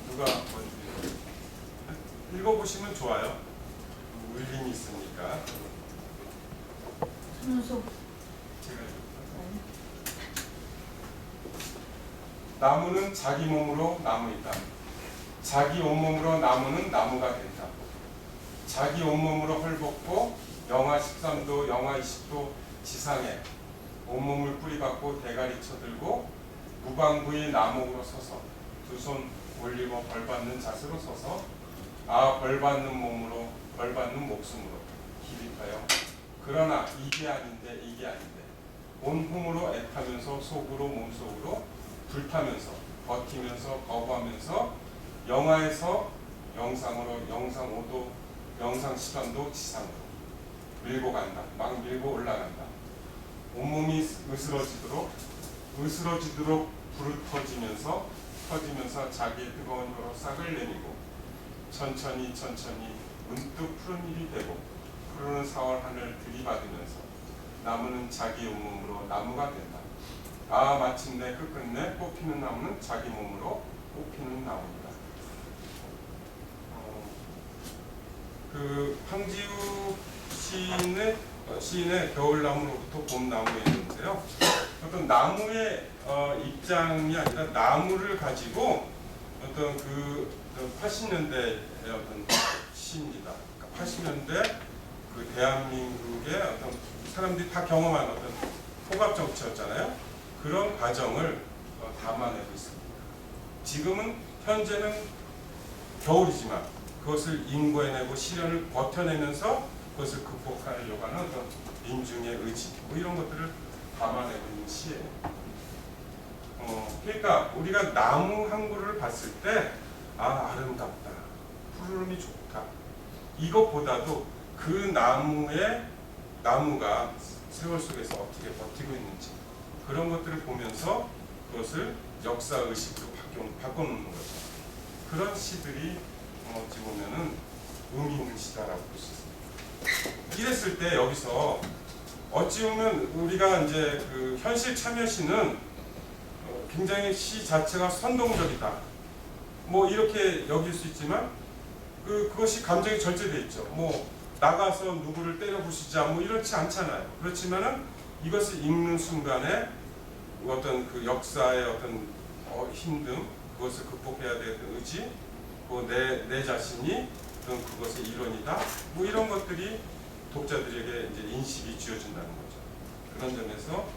누가 먼저 읽어보시면 좋아요. 울림이 있으니까. 손소. 제가 읽을게요. 나무는 자기 몸으로 나무이다. 자기 온몸으로 나무는 나무가 된다. 자기 온몸으로 헐벗고 영하 13도, 영하 20도 지상에 온몸을 뿌리박고 대가리 쳐들고 무방부의 나무로 서서 두 손 올리고 벌받는 자세로 서서 벌받는 몸으로 벌받는 목숨으로 기립하여 그러나 이게 아닌데 온몸으로 애타면서 속으로 몸속으로 불타면서 버티면서 거부하면서 영하에서 영상으로 영상 5도 영상 13도 지상으로 밀고 간다. 막 밀고 올라간다. 온몸이 으스러지도록 불을 터지면서 자기의 뜨거운 혀로 싹을 내밀고 천천히 문득 푸른 일이 되고 푸르는 4월 하늘 들이받으면서 나무는 자기 온몸으로 나무가 된다. 마침내 끝끝내 꽃피는 나무는 자기 몸으로 꽃피는 나무입니다. 그 황지우 시인의 겨울나무로부터 봄나무에 있는데요. 어떤 나무의 입장이 아니라 나무를 가지고 어떤 그 80년대의 어떤 시입니다. 그러니까 80년대 그 대한민국의 어떤 사람들이 다 경험한 어떤 포갑 정치였잖아요. 그런 과정을 담아내고 있습니다. 지금은 현재는 겨울이지만 그것을 인고해내고 시련을 버텨내면서 그것을 극복하려고 하는 어떤 민중의 의지, 뭐 이런 것들을 담아내고 있는 시예요. 그러니까 우리가 나무 한 그루를 봤을 때 아름답다, 푸르름이 좋다, 이것보다도 그 나무가 세월 속에서 어떻게 버티고 있는지 그런 것들을 보면서 그것을 역사의식으로 바꿔놓는 거죠. 그런 시들이 어찌 보면은 의미 있는 시다라고 볼 수 있습니다. 이랬을 때 여기서 어찌 보면 우리가 이제 그 현실 참여시는 굉장히 시 자체가 선동적이다, 뭐 이렇게 여길 수 있지만 그것이 감정이 절제돼 있죠. 뭐 나가서 누구를 때려 부시자 뭐 이렇지 않잖아요. 그렇지만은 이것을 읽는 순간에 어떤 그 역사의 어떤 힘듦, 그것을 극복해야 되는 의지, 내 자신이 어떤 그것의 일원이다, 뭐 이런 것들이 독자들에게 이제 인식이 쥐어진다는 거죠. 그런 점에서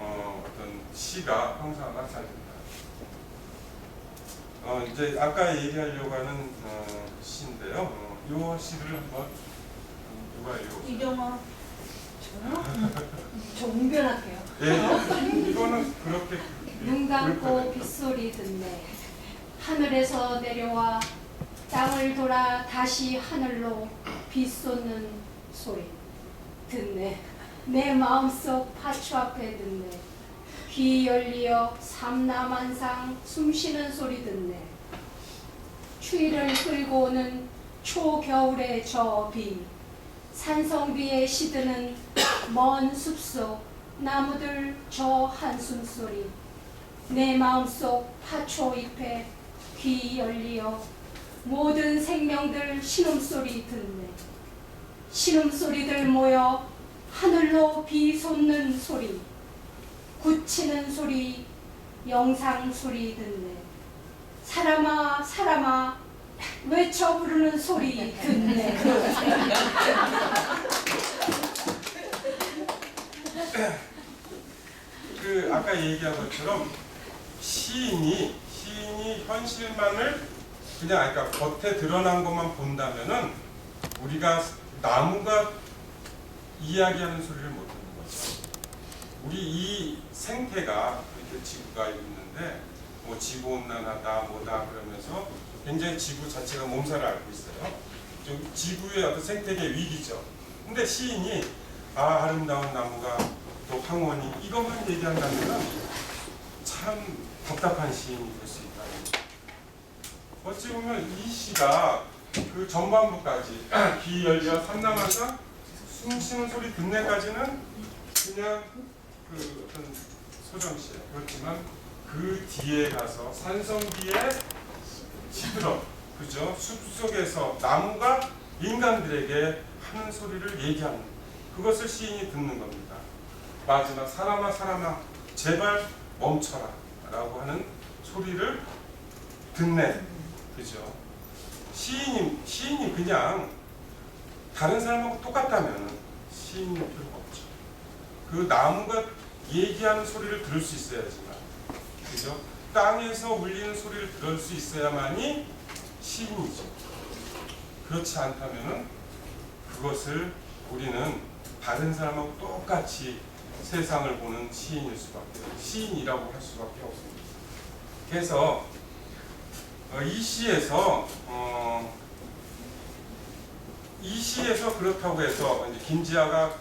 어떤 시가 형상화가 잘 됩니다. 이제 아까 얘기하려고 하는 시인데요. 이 시를 한번 누가 읽어볼까요? 이경아. 저요? 저 웅변할게요. 예, 이거는 그렇게 눈 감고 그렇게 빗소리 듣네. 하늘에서 내려와 땅을 돌아 다시 하늘로 비쏟는 소리 듣네. 내 마음속 파추 앞에 듣네. 귀 열리어 삼라만상 숨쉬는 소리 듣네. 추위를 끌고 오는 초겨울의 저 비, 산성비에 시드는 먼 숲속 나무들 저 한숨 소리, 내 마음속 파초 잎에 귀 열리어 모든 생명들 신음소리 듣네. 신음소리들 모여 하늘로 비 솟는 소리, 굳히는 소리, 영상 소리 듣네. 사람아 사람아 외쳐 부르는 소리 듣네. 그 아까 얘기한 것처럼 시인이 현실만을 그냥 그러니까 겉에 드러난 것만 본다면은 우리가 나무가 이야기하는 소리를 못 듣는 거죠. 우리 이 생태가 이렇게 지구가 있는데 뭐 지구 온난화다 뭐다 그러면서 굉장히 지구 자체가 몸살을 앓고 있어요. 좀 지구의 어떤 생태계 위기죠. 근데 시인이 아름다운 나무가 또 황혼이 이것만 얘기한다면 참 답답한 시인이 될 수 있다. 어찌 보면 이 시가 그 전반부까지 귀 열려 삼남한사 숨쉬는 소리 듣네까지는 그냥 그 어떤 소정시예요. 그렇지만 그 뒤에 가서 산성비에 시들어 그죠? 숲속에서 나무가 인간들에게 하는 소리를 얘기하는 그것을 시인이 듣는 겁니다. 마지막 사람아 사람아 제발 멈춰라 라고 하는 소리를 듣네. 그죠? 시인이 그냥 다른 사람하고 똑같다면 시인이 필요가 없죠. 그 나무가 얘기하는 소리를 들을 수 있어야지만 그죠? 땅에서 울리는 소리를 들을 수 있어야만이 시인이죠. 그렇지 않다면은 그것을 우리는 다른 사람하고 똑같이 세상을 보는 시인이라고 할 수밖에 없습니다. 그래서 이 시에서 그렇다고 해서 이제 김지아가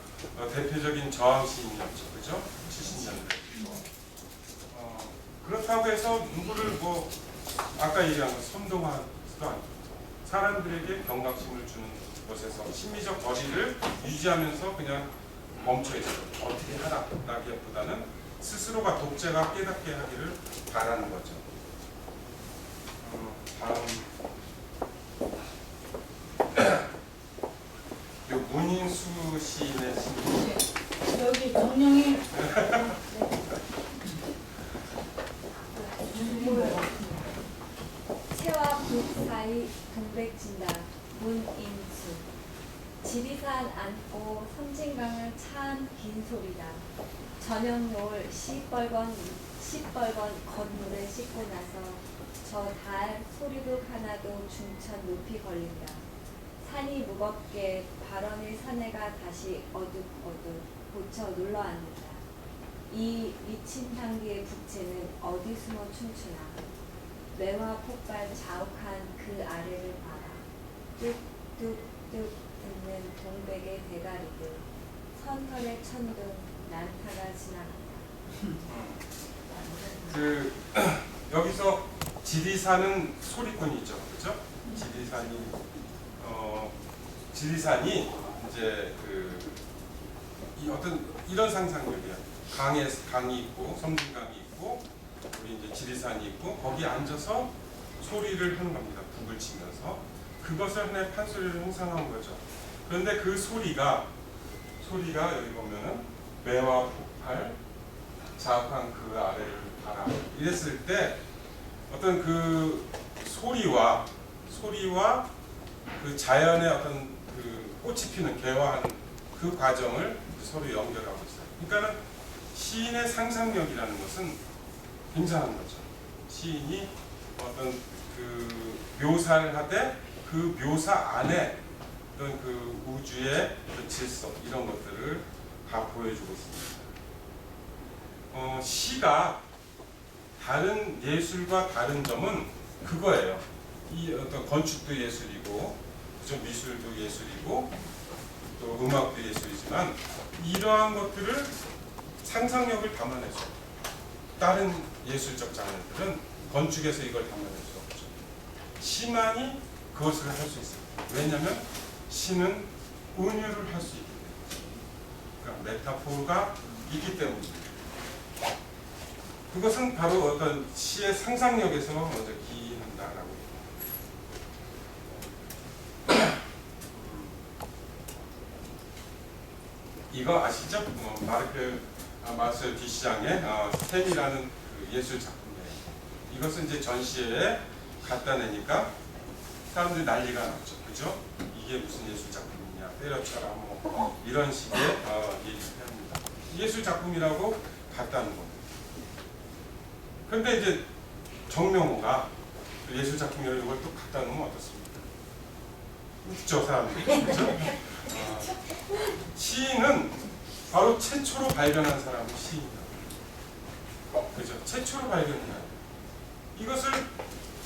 대표적인 저항 시인이었죠, 그죠? 70년대. 그렇다고 해서 누구를 뭐 아까 얘기한 것 선동하지도 않죠. 사람들에게 경각심을 주는 것에서 심리적 거리를 유지하면서 그냥 멈춰 있어요. 어떻게 하라기보다는 스스로가 독자가 깨닫게 하기를 바라는 거죠. 다음 요 문인수 시인의 시 여기 정령이 새와 붓 사이 동백진다 문인수. 지리산 안고 섬진강을 차한 긴 소리다. 저녁 노을 시뻘건 건물에 씻고 나서 저 달 소리도 하나도 중천 높이 걸린다. 산이 무겁게 발원의 사내가 다시 어둑어둑 고쳐 눌러앉는다. 이 미친 향기의 부채는 어디 숨어 춤추나. 매화 폭발 자욱한 그 아래를 봐라. 뚝뚝뚝 듣는 동백의 대가리들, 선혈의 천둥 난타가 지나간다. 여기서 지리산은 소리꾼이죠, 그렇죠? 지리산이 이제 이 어떤 이런 상상력이야. 강이 있고 섬진강이 있고 우리 이제 지리산이 있고 거기 앉아서 소리를 하는 겁니다. 북을 치면서 그것을 하나의 판소리를 형상한 거죠. 그런데 그 소리가 여기 보면은 매화 폭발 자욱한 그 아래를 봐라 이랬을 때 어떤 그 소리와 그 자연의 어떤 그 꽃이 피는 개화하는 그 과정을 서로 연결하고 있어요. 그러니까는 시인의 상상력이라는 것은 굉장한 거죠. 시인이 어떤 그 묘사를 하되 그 묘사 안에 어떤 그 우주의 어떤 질서 이런 것들을 다 보여주고 있습니다. 시가 다른 예술과 다른 점은 그거예요. 이 어떤 건축도 예술이고, 그죠? 미술도 예술이고, 또 음악도 예술이지만 이러한 것들을 상상력을 담아내죠. 다른 예술적 장르들은 건축에서 이걸 담아낼 수 없죠. 시만이 그것을 할 수 있어요. 왜냐하면 시는 은유를 할 수 있기 때문이죠. 그러니까 메타포가 있기 때문입니다. 그것은 바로 어떤 시의 상상력에서 먼저 기인한다라고. 이거 아시죠? 마르셀 듀샹의 스텝이라는 그 예술 작품이에요. 이것은 이제 전시회에 갖다 내니까 사람들이 난리가 났죠. 그죠? 이게 무슨 예술 작품이냐, 때려쳐라, 뭐 이런 식의 얘기를 합니다. 예술 작품이라고 갖다 놓은 겁니다. 그런데 이제 정명호가 예술 작품이라고 이걸 또 갖다 놓으면 어떻습니까? 웃죠, 사람들이. 그죠? 시인은 바로 최초로 발견한 사람이 시인이에요. 그죠? 최초로 발견해요. 이것을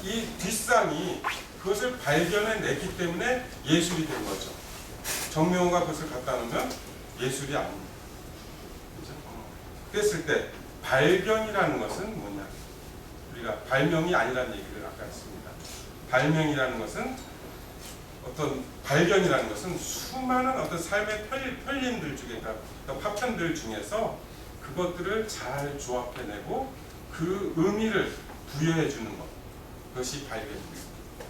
이 뒷상이 그것을 발견해냈기 때문에 예술이 된 거죠. 정명호가 그것을 갖다 놓으면 예술이 아닙니다. 그죠? 그랬을 때 발견이라는 것은 뭐냐? 우리가 발명이 아니라는 얘기를 아까 했습니다. 발명이라는 것은 어떤 발견이라는 것은 수많은 어떤 삶의 편린들 중에, 파편들 중에서 그것들을 잘 조합해내고 그 의미를 부여해 주는 것. 그것이 발견입니다.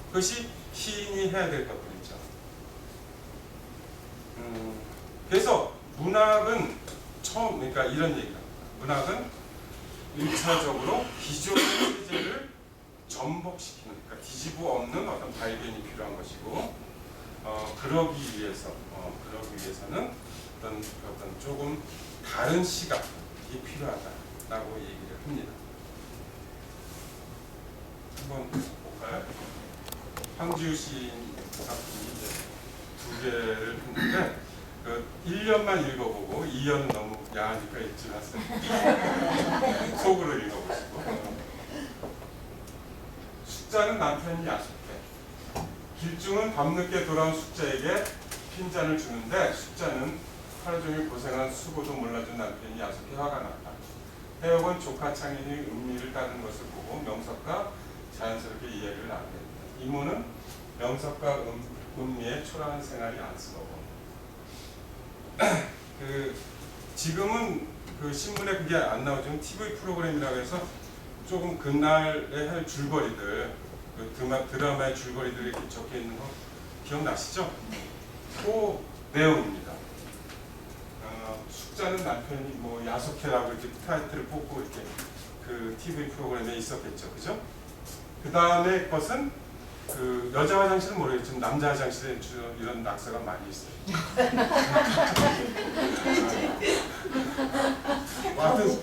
그것이 시인이 해야 될 것들이죠. 그래서 문학은 그러니까 이런 얘기를 합니다. 문학은 1차적으로 기존의 체제를 전복시키는, 그러니까 뒤집어 엎는 어떤 발견이 필요한 것이고, 그러기 위해서는 어떤 조금 다른 시각이 필요하다라고 얘기를 합니다. 한번 볼까요? 황지우 시인 작품이 이제 2개를 했는데, 1년만 읽어보고 2년은 너무 야하니까 읽지 마세요. 속으로 읽어보시고. 숙자는 남편이 야속해. 길중은 밤늦게 돌아온 숙자에게 핀잔을 주는데 숙자는 하루 종일 고생한 수고도 몰라준 남편이 야속해 화가 났다. 해옥은 조카 창인이 은미를 따르는 것을 보고 명석과 자연스럽게 이야기를 나눕니다. 이모는 명석과 은미의 초라한 생활이 안쓰러워. 지금은 그 신문에 그게 안 나오지만 TV 프로그램이라고 해서 조금 그날에 할 줄거리들, 그 드라마의 줄거리들이 이렇게 적혀 있는 거 기억나시죠? 그 내용입니다. 숙자는 남편이 뭐 야속해라고 이렇게 타이틀을 뽑고 이렇게 그 TV 프로그램에 있었겠죠, 그죠? 그 다음에 것은 그 여자 화장실은 모르겠지만 남자 화장실에 이런 낙서가 많이 있어요. 하여튼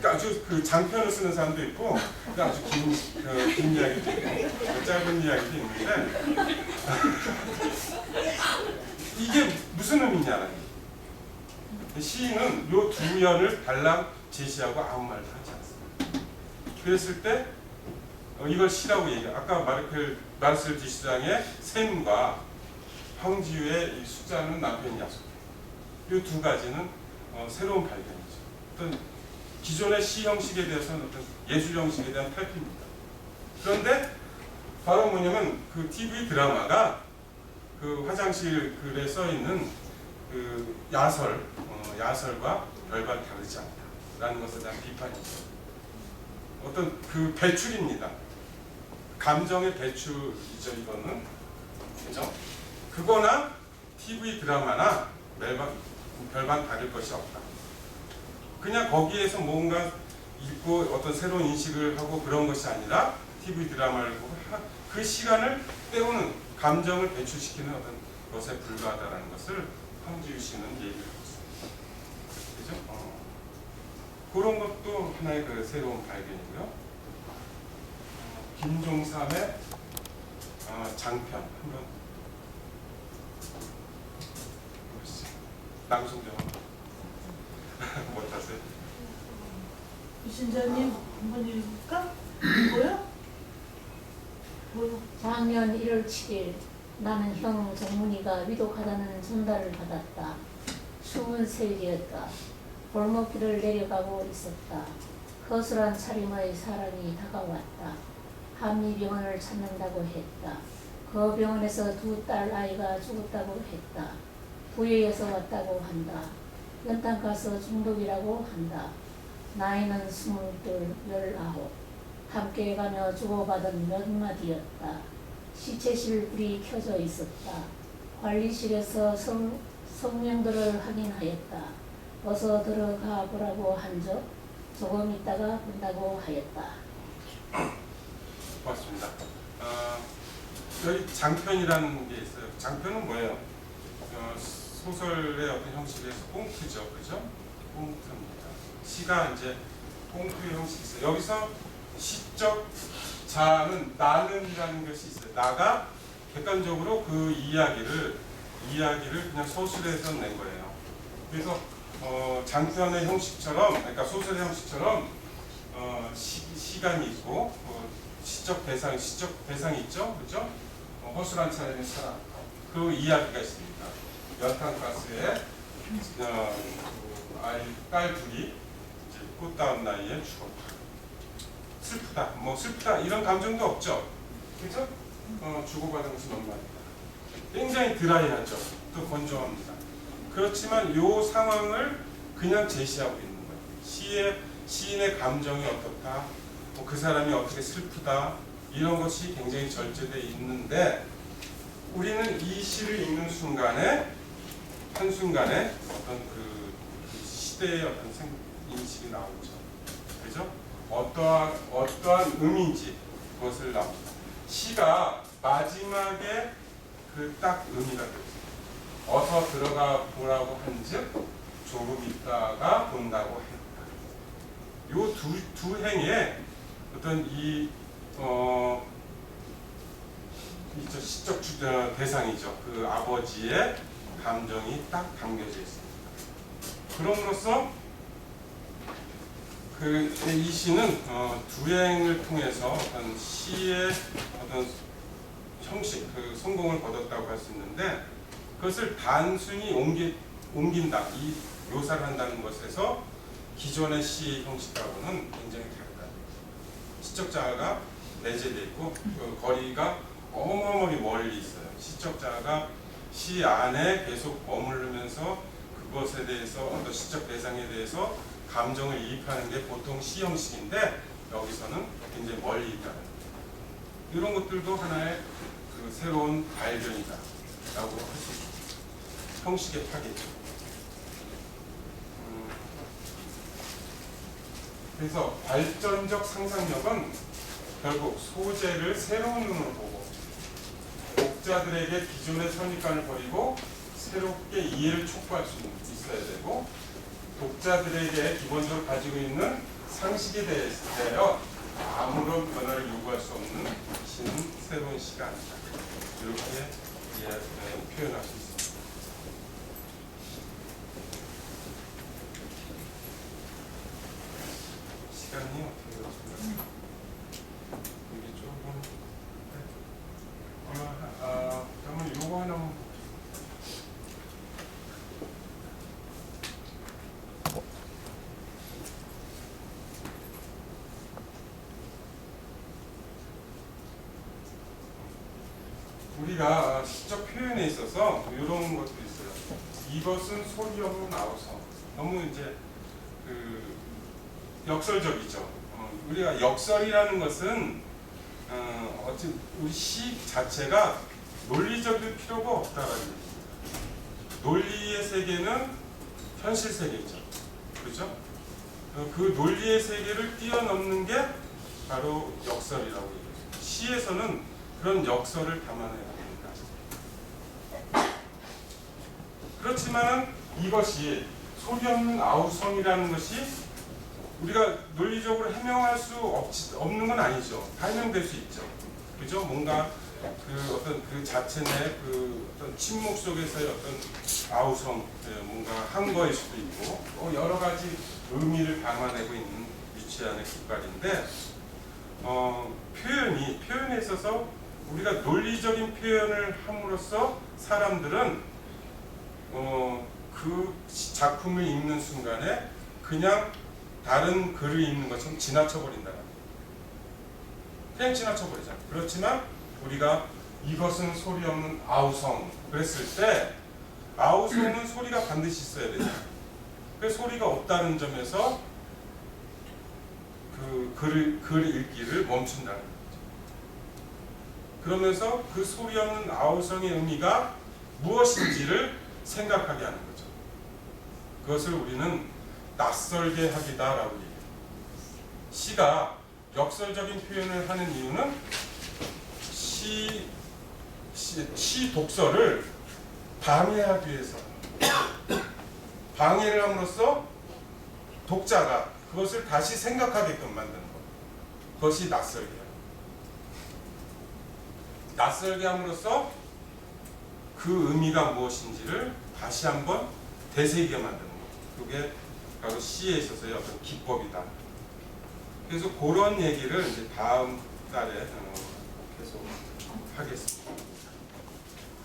아주 그 장편을 쓰는 사람도 있고, 아주 긴 이야기도 있고, 짧은 이야기도 있는데 이게 무슨 의미냐는 시인은 요 두 연을 달랑 제시하고 아무 말도 하지 않습니다. 그랬을 때 이걸 시라고 얘기해요. 아까 마르셀 듀샹의 샘과 황지우의 이 숙자는 남편이 야속해. 이 두 가지는 새로운 발견이죠. 어떤 기존의 시 형식에 대해서는 어떤 예술 형식에 대한 탈피입니다. 그런데 바로 뭐냐면 그 TV 드라마가 그 화장실 글에 써 있는 그 야설과 별반 다르지 않다라는 것에 대한 비판이죠. 어떤 그 배출입니다. 감정의 배출이죠, 이거는. 그죠? 그거나 TV 드라마나 별반 다를 것이 없다. 그냥 거기에서 뭔가 읽고 어떤 새로운 인식을 하고 그런 것이 아니라 TV 드라마를 보고 그 시간을 때우는, 감정을 배출시키는 어떤 것에 불과하다는 것을 황지우 씨는 얘기를 하고 있습니다. 그죠? 그런 것도 하나의 그 새로운 발견이고요. 김종삼의 장편 한번 보시죠. 낭송정 못하세요? 유신자님 한번 읽을까? 뭐야? 뭐야? 작년 1월 7일 나는 형 정문이가 위독하다는 전달을 받았다. 23일이었다. 골목길을 내려가고 있었다. 허술한 차림의 사람이 다가왔다. 한미병원을 찾는다고 했다. 그 병원에서 2딸 아이가 죽었다고 했다. 부여에서 왔다고 한다. 연탄 가스 중독이라고 한다. 나이는 22, 19. 함께 가며 주고받은 몇 마디였다. 시체실 불이 켜져 있었다. 관리실에서 성명들을 확인하였다. 어서 들어가 보라고 한 적 조금 있다가 본다고 하였다. 고맙습니다. 여기 장편이라는 게 있어요. 장편은 뭐예요? 소설의 어떤 형식에서 꽁트죠, 그죠? 꽁트입니다. 시가 이제 꽁트의 형식이 있어요. 여기서 시적 자는 나는이라는 것이 있어요. 나가 객관적으로 그 이야기를 그냥 소설에서 낸 거예요. 그래서 장편의 형식처럼, 그러니까 소설의 형식처럼 시간이 있고 시적 대상이 있죠, 그렇죠? 허술한 차림의 사람, 그 이야기가 있습니다. 연탄가스에 딸 둘이 이제 꽃다운 나이에 죽었다. 슬프다, 슬프다 이런 감정도 없죠, 그렇죠? 주고받은 것은 너무 많다. 굉장히 드라이하죠, 또 건조합니다. 그렇지만 이 상황을 그냥 제시하고 있는 거예요. 시인의 감정이 어떻다, 그 사람이 어떻게 슬프다, 이런 것이 굉장히 절제되어 있는데 우리는 이 시를 읽는 순간에 한순간에 어떤 그 시대의 어떤 인식이 나오죠. 그죠? 어떠한 의미인지 그것을 나옵니다. 시가 마지막에 그 딱 의미가 되죠. 어서 들어가 보라고 한즉 조금 있다가 본다고 했다. 요 두 행에 어떤 시적 대상이죠. 그 아버지의 감정이 딱 담겨져 있습니다. 그럼으로써 이 시는 두 행을 통해서 어떤 시의 어떤 형식, 그 성공을 거뒀다고 할 수 있는데 그것을 단순히 옮긴다, 이 묘사를 한다는 것에서 기존의 시 형식하고는 굉장히 다르다. 시적 자아가 내재되어 있고 그 거리가 어마어마하게 멀리 있어요. 시적 자아가 시 안에 계속 머무르면서 그것에 대해서 어떤 시적 대상에 대해서 감정을 이입하는 게 보통 시 형식인데 여기서는 굉장히 멀리 있다는 거예요. 이런 것들도 하나의 그 새로운 발견이다 라고 할 수 있습니다. 형식의 파괴죠. 그래서 발전적 상상력은 결국 소재를 새로운 눈으로 보고 독자들에게 기존의 선입관을 버리고 새롭게 이해를 촉구할 수 있어야 되고 독자들에게 기본적으로 가지고 있는 상식에 대하여 아무런 변화를 요구할 수 없는 시는 새로운 시가 아니다. 이렇게 표현할 수 있습니다. 시간이 어떻게 되었습니까? 이게 조금 그러면 요거 하나만 우리가 시적 표현에 있어서 이런 것도 있어요. 이것은 소리 없는 아우성. 너무 이제 그 역설적이죠. 우리가 역설이라는 것은 어찌 우리 시 자체가 논리적일 필요가 없다라는 얘기입니다. 논리의 세계는 현실 세계죠. 그렇죠? 그 논리의 세계를 뛰어넘는 게 바로 역설이라고 얘기해요. 시에서는 그런 역설을 담아내야 됩니다. 그렇지만 이것이 소리 없는 아우성이라는 것이 우리가 논리적으로 해명할 수 없는 건 아니죠. 다 해명될 수 있죠. 그죠? 뭔가 그 어떤 그 자체 내 그 어떤 침묵 속에서의 어떤 아우성, 뭔가 한 거일 수도 있고, 또 여러 가지 의미를 담아내고 있는 위치안의 깃발인데, 표현에 있어서 우리가 논리적인 표현을 함으로써 사람들은 그 작품을 읽는 순간에 그냥 다른 글을 읽는 것처럼 지나쳐버린다. 그냥 지나쳐버리잖아. 그렇지만 우리가 이것은 소리 없는 아우성 그랬을 때 아우성은 소리가 반드시 있어야 되잖아. 그 소리가 없다는 점에서 그 글 읽기를 멈춘다는 거죠. 그러면서 그 소리 없는 아우성의 의미가 무엇인지를 생각하게 하는 거죠. 그것을 우리는 낯설게 하기다라고 얘기해요. 시가 역설적인 표현을 하는 이유는 시 독서를 방해하기 위해서, 방해를 함으로써 독자가 그것을 다시 생각하게끔 만드는 것. 그것이 낯설게요. 낯설게 함으로써 그 의미가 무엇인지를 다시 한번 되새기게 만드는 것. 그게 바로 시에 있어서의 어떤 기법이다. 그래서 그런 얘기를 이제 다음 달에 계속 하겠습니다.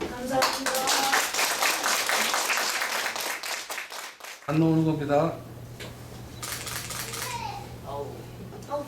감사합니다. 안 나오는 겁니다. 아우. 아우.